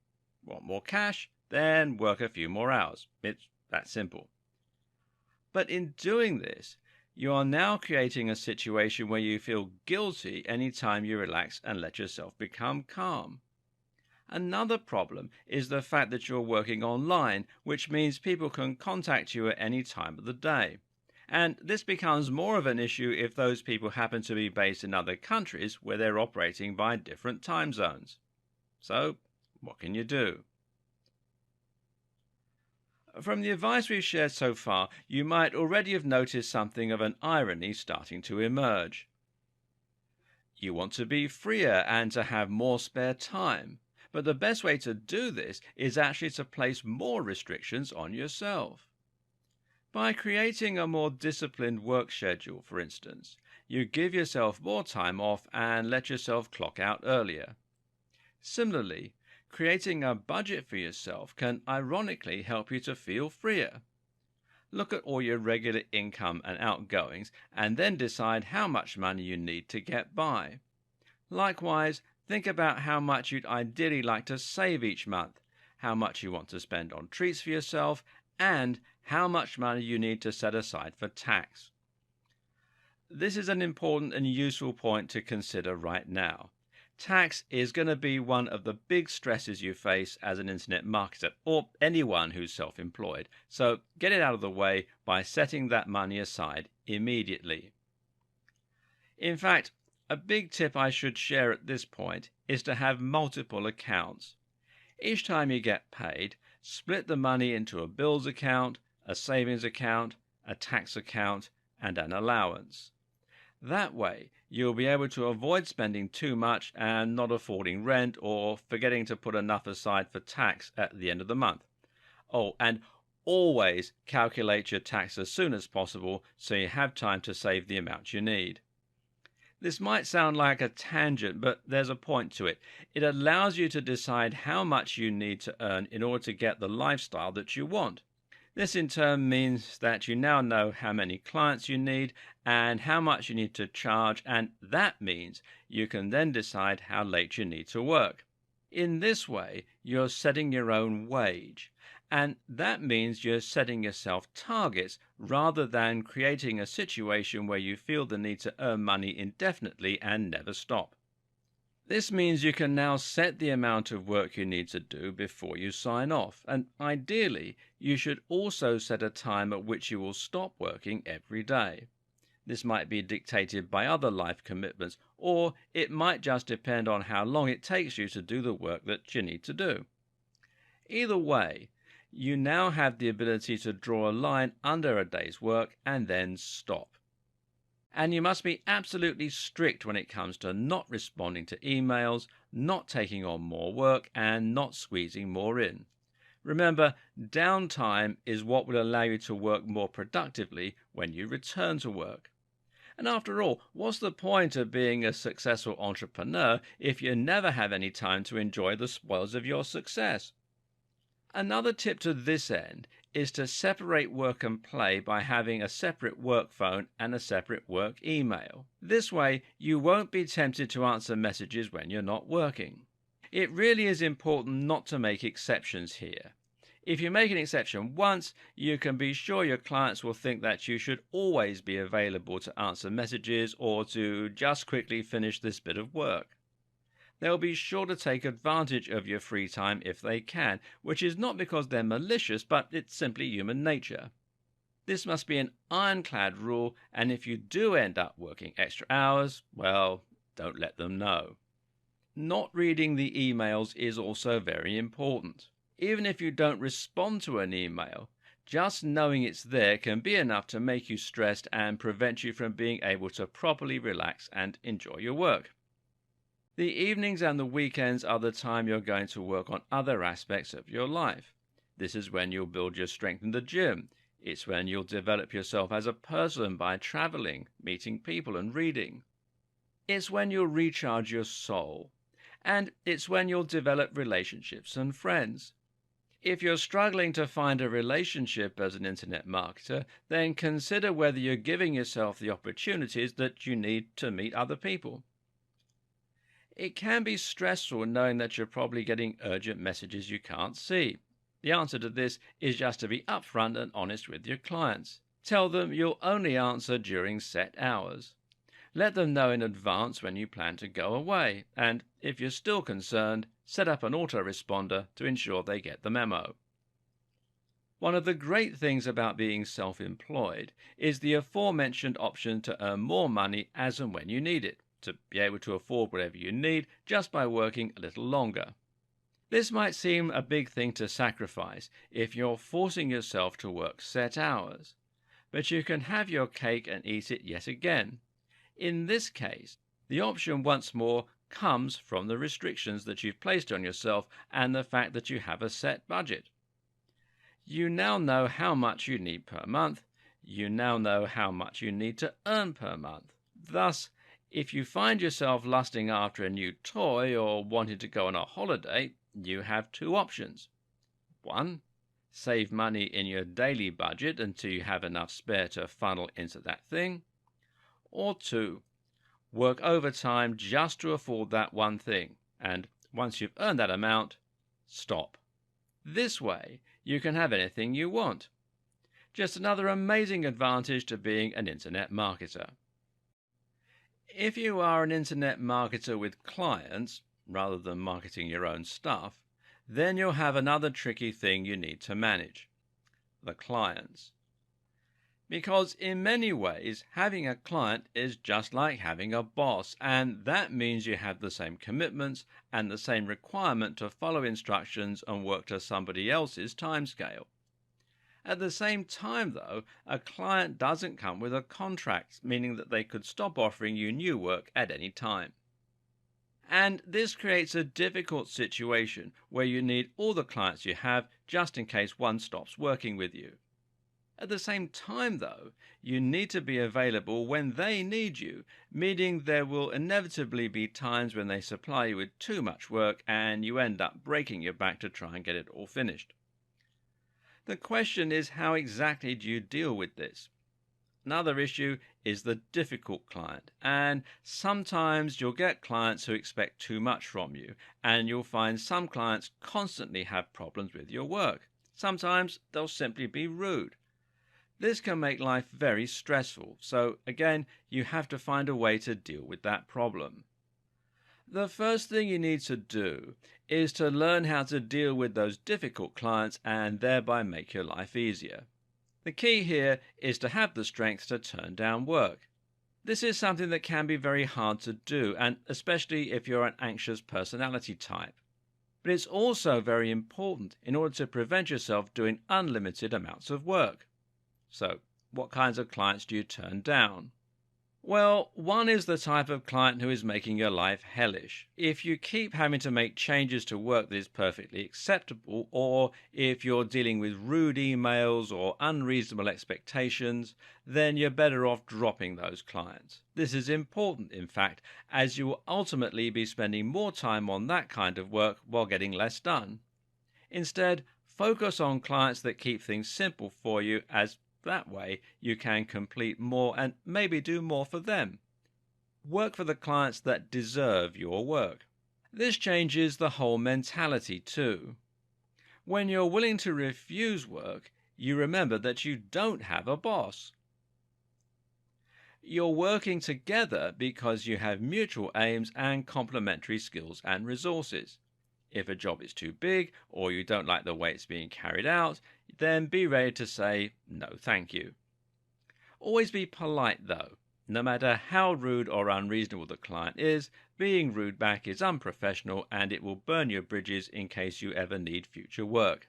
Want more cash? Then work a few more hours. It's that simple. But in doing this, you are now creating a situation where you feel guilty anytime you relax and let yourself become calm. Another problem is the fact that you're working online, which means people can contact you at any time of the day. And this becomes more of an issue if those people happen to be based in other countries where they're operating by different time zones. So, what can you do? From the advice we've shared so far, you might already have noticed something of an irony starting to emerge. You want to be freer and to have more spare time. But the best way to do this is actually to place more restrictions on yourself. By creating a more disciplined work schedule, for instance, you give yourself more time off and let yourself clock out earlier. Similarly, creating a budget for yourself can ironically help you to feel freer. Look at all your regular income and outgoings and then decide how much money you need to get by. Likewise, think about how much you'd ideally like to save each month, how much you want to spend on treats for yourself, and how much money you need to set aside for tax. This is an important and useful point to consider right now. Tax is going to be one of the big stresses you face as an internet marketer or anyone who's self-employed, so get it out of the way by setting that money aside immediately. In fact, a big tip I should share at this point is to have multiple accounts. Each time you get paid, split the money into a bills account, a savings account, a tax account, and an allowance. That way, you'll be able to avoid spending too much and not affording rent or forgetting to put enough aside for tax at the end of the month. Oh, and always calculate your tax as soon as possible so you have time to save the amount you need. This might sound like a tangent, but there's a point to it. It allows you to decide how much you need to earn in order to get the lifestyle that you want. This in turn means that you now know how many clients you need and how much you need to charge, and that means you can then decide how late you need to work. In this way, you're setting your own wage, and that means you're setting yourself targets rather than creating a situation where you feel the need to earn money indefinitely and never stop. This means you can now set the amount of work you need to do before you sign off, and ideally, you should also set a time at which you will stop working every day. This might be dictated by other life commitments, or it might just depend on how long it takes you to do the work that you need to do. Either way, you now have the ability to draw a line under a day's work and then stop. And you must be absolutely strict when it comes to not responding to emails, not taking on more work, and not squeezing more in. Remember, downtime is what will allow you to work more productively when you return to work. And after all, what's the point of being a successful entrepreneur if you never have any time to enjoy the spoils of your success? Another tip to this end is to separate work and play by having a separate work phone and a separate work email. This way, you won't be tempted to answer messages when you're not working. It really is important not to make exceptions here. If you make an exception once, you can be sure your clients will think that you should always be available to answer messages or to just quickly finish this bit of work. They'll be sure to take advantage of your free time if they can, which is not because they're malicious, but it's simply human nature. This must be an ironclad rule, and if you do end up working extra hours, well, don't let them know. Not reading the emails is also very important. Even if you don't respond to an email, just knowing it's there can be enough to make you stressed and prevent you from being able to properly relax and enjoy your work. The evenings and the weekends are the time you're going to work on other aspects of your life. This is when you'll build your strength in the gym. It's when you'll develop yourself as a person by traveling, meeting people, and reading. It's when you'll recharge your soul. And it's when you'll develop relationships and friends. If you're struggling to find a relationship as an internet marketer, then consider whether you're giving yourself the opportunities that you need to meet other people. It can be stressful knowing that you're probably getting urgent messages you can't see. The answer to this is just to be upfront and honest with your clients. Tell them you'll only answer during set hours. Let them know in advance when you plan to go away, and if you're still concerned, set up an autoresponder to ensure they get the memo. One of the great things about being self-employed is the aforementioned option to earn more money as and when you need it, to be able to afford whatever you need just by working a little longer. This might seem a big thing to sacrifice if you're forcing yourself to work set hours, but you can have your cake and eat it yet again. In this case, the option once more comes from the restrictions that you've placed on yourself and the fact that you have a set budget. You now know how much you need per month. You now know how much you need to earn per month. Thus, if you find yourself lusting after a new toy or wanting to go on a holiday, you have two options. 1. Save money in your daily budget until you have enough spare to funnel into that thing. Or 2. Work overtime just to afford that one thing, and once you've earned that amount, stop. This way, you can have anything you want. Just another amazing advantage to being an internet marketer. If you are an internet marketer with clients, rather than marketing your own stuff, then you'll have another tricky thing you need to manage: the clients. Because in many ways, having a client is just like having a boss, and that means you have the same commitments and the same requirement to follow instructions and work to somebody else's timescale. At the same time, though, a client doesn't come with a contract, meaning that they could stop offering you new work at any time. And this creates a difficult situation where you need all the clients you have just in case one stops working with you. At the same time, though, you need to be available when they need you, meaning there will inevitably be times when they supply you with too much work and you end up breaking your back to try and get it all finished. The question is, how exactly do you deal with this? Another issue is the difficult client, and sometimes you'll get clients who expect too much from you, and you'll find some clients constantly have problems with your work. Sometimes they'll simply be rude. This can make life very stressful, so again, you have to find a way to deal with that problem. The first thing you need to do is to learn how to deal with those difficult clients and thereby make your life easier. The key here is to have the strength to turn down work. This is something that can be very hard to do, and especially if you're an anxious personality type. But it's also very important in order to prevent yourself doing unlimited amounts of work. So, what kinds of clients do you turn down? Well, one is the type of client who is making your life hellish. If you keep having to make changes to work that is perfectly acceptable, or if you're dealing with rude emails or unreasonable expectations, then you're better off dropping those clients. This is important, in fact, as you will ultimately be spending more time on that kind of work while getting less done. Instead, focus on clients that keep things simple for you, as that way you can complete more and maybe do more for them. Work for the clients that deserve your work. This changes the whole mentality too. When you're willing to refuse work, you remember that you don't have a boss. You're working together because you have mutual aims and complementary skills and resources. If a job is too big or you don't like the way it's being carried out, then be ready to say no thank you. Always be polite though. No matter how rude or unreasonable the client is, being rude back is unprofessional and it will burn your bridges in case you ever need future work.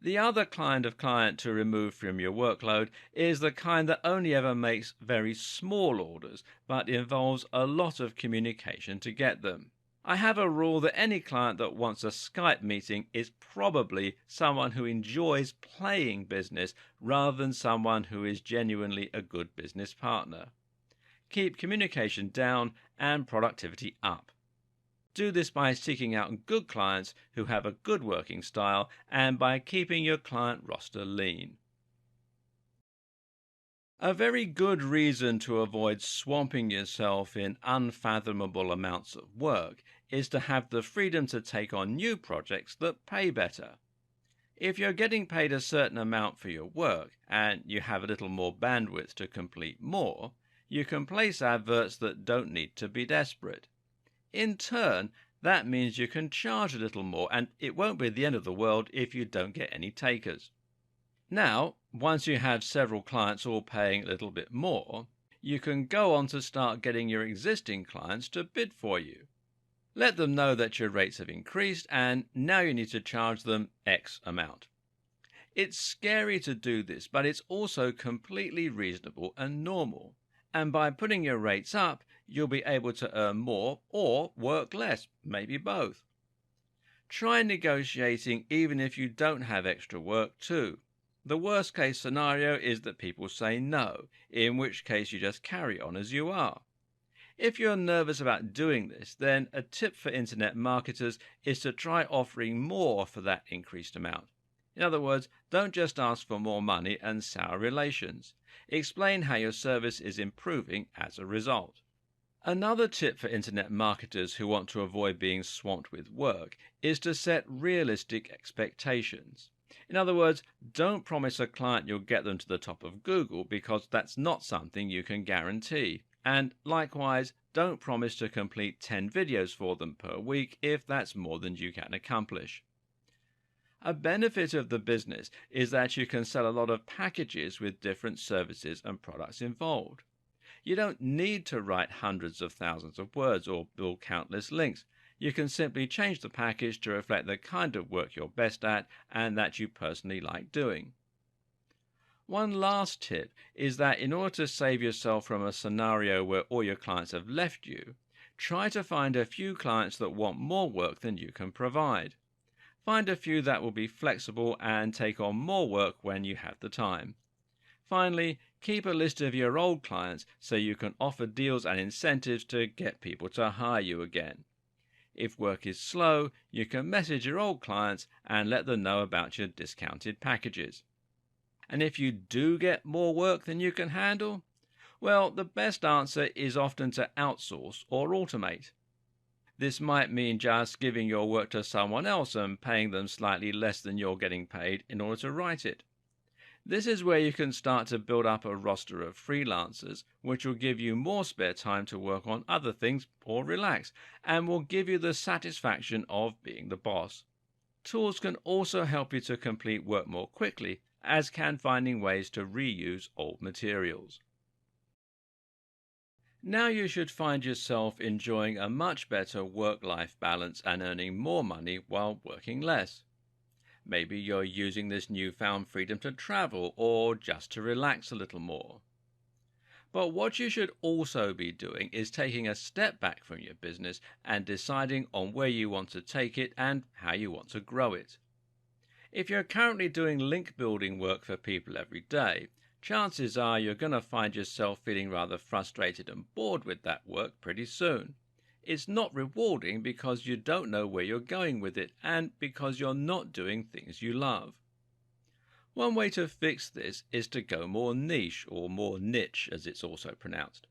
The other kind of client to remove from your workload is the kind that only ever makes very small orders, but involves a lot of communication to get them. I have a rule that any client that wants a Skype meeting is probably someone who enjoys playing business rather than someone who is genuinely a good business partner. Keep communication down and productivity up. Do this by seeking out good clients who have a good working style and by keeping your client roster lean. A very good reason to avoid swamping yourself in unfathomable amounts of work is to have the freedom to take on new projects that pay better. If you're getting paid a certain amount for your work and you have a little more bandwidth to complete more, you can place adverts that don't need to be desperate. In turn, that means you can charge a little more, and it won't be the end of the world if you don't get any takers. Now, once you have several clients all paying a little bit more, you can go on to start getting your existing clients to bid for you. Let them know that your rates have increased and now you need to charge them X amount. It's scary to do this, but it's also completely reasonable and normal. And by putting your rates up, you'll be able to earn more or work less, maybe both. Try negotiating even if you don't have extra work too. The worst case scenario is that people say no, in which case you just carry on as you are. If you're nervous about doing this, then a tip for internet marketers is to try offering more for that increased amount. In other words, don't just ask for more money and sour relations. Explain how your service is improving as a result. Another tip for internet marketers who want to avoid being swamped with work is to set realistic expectations. In other words, don't promise a client you'll get them to the top of Google because that's not something you can guarantee. And likewise, don't promise to complete 10 videos for them per week if that's more than you can accomplish. A benefit of the business is that you can sell a lot of packages with different services and products involved. You don't need to write hundreds of thousands of words or build countless links. You can simply change the package to reflect the kind of work you're best at and that you personally like doing. One last tip is that in order to save yourself from a scenario where all your clients have left you, try to find a few clients that want more work than you can provide. Find a few that will be flexible and take on more work when you have the time. Finally, keep a list of your old clients so you can offer deals and incentives to get people to hire you again. If work is slow, you can message your old clients and let them know about your discounted packages. And if you do get more work than you can handle, well, the best answer is often to outsource or automate. This might mean just giving your work to someone else and paying them slightly less than you're getting paid in order to write it. This is where you can start to build up a roster of freelancers, which will give you more spare time to work on other things or relax, and will give you the satisfaction of being the boss. Tools can also help you to complete work more quickly, as can finding ways to reuse old materials. Now you should find yourself enjoying a much better work-life balance and earning more money while working less. Maybe you're using this newfound freedom to travel or just to relax a little more. But what you should also be doing is taking a step back from your business and deciding on where you want to take it and how you want to grow it. If you're currently doing link building work for people every day, chances are you're going to find yourself feeling rather frustrated and bored with that work pretty soon. It's not rewarding because you don't know where you're going with it and because you're not doing things you love. One way to fix this is to go more niche, or more niche as it's also pronounced.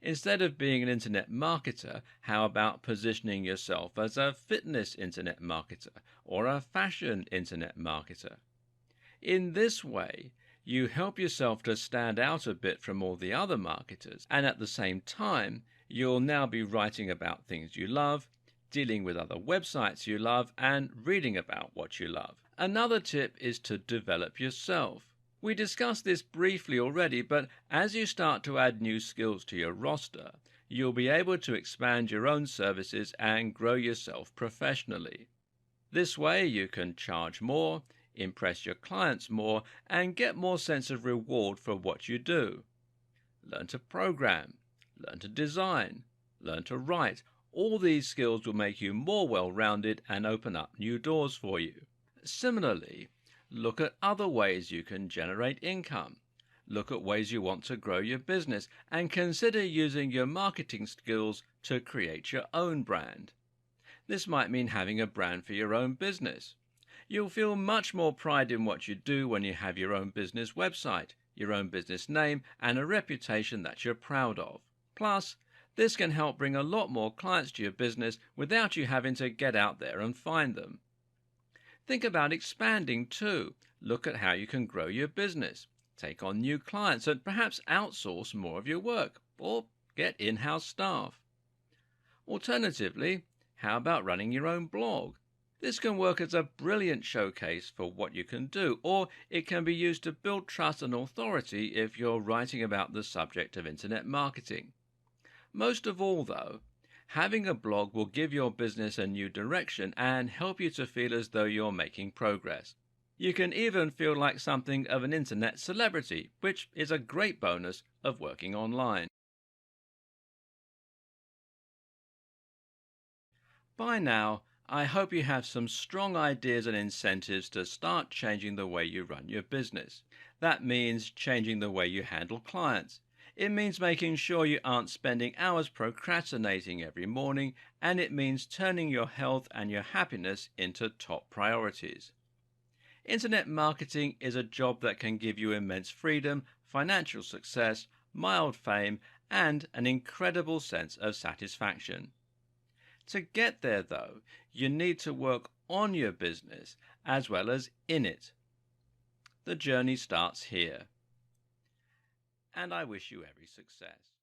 Instead of being an internet marketer, how about positioning yourself as a fitness internet marketer or a fashion internet marketer? In this way, You help yourself to stand out a bit from all the other marketers, and at the same time, you'll now be writing about things you love, dealing with other websites you love, and reading about what you love. Another tip is to develop yourself. We discussed this briefly already, but as you start to add new skills to your roster, you'll be able to expand your own services and grow yourself professionally. This way you can charge more, impress your clients more, and get more sense of reward for what you do. Learn to program, learn to design, learn to write. All these skills will make you more well-rounded and open up new doors for you. Similarly, look at other ways you can generate income. Look at ways you want to grow your business and consider using your marketing skills to create your own brand. This might mean having a brand for your own business. You'll feel much more pride in what you do when you have your own business website, your own business name, and a reputation that you're proud of. Plus, this can help bring a lot more clients to your business without you having to get out there and find them. Think about expanding too. Look at how you can grow your business. Take on new clients and perhaps outsource more of your work or get in-house staff. Alternatively, how about running your own blog? This can work as a brilliant showcase for what you can do, or it can be used to build trust and authority if you're writing about the subject of internet marketing. Most of all, though, having a blog will give your business a new direction and help you to feel as though you're making progress. You can even feel like something of an internet celebrity, which is a great bonus of working online. By now, I hope you have some strong ideas and incentives to start changing the way you run your business. That means changing the way you handle clients. It means making sure you aren't spending hours procrastinating every morning, and it means turning your health and your happiness into top priorities. Internet marketing is a job that can give you immense freedom, financial success, mild fame, and an incredible sense of satisfaction. To get there, though, you need to work on your business as well as in it. The journey starts here. And I wish you every success.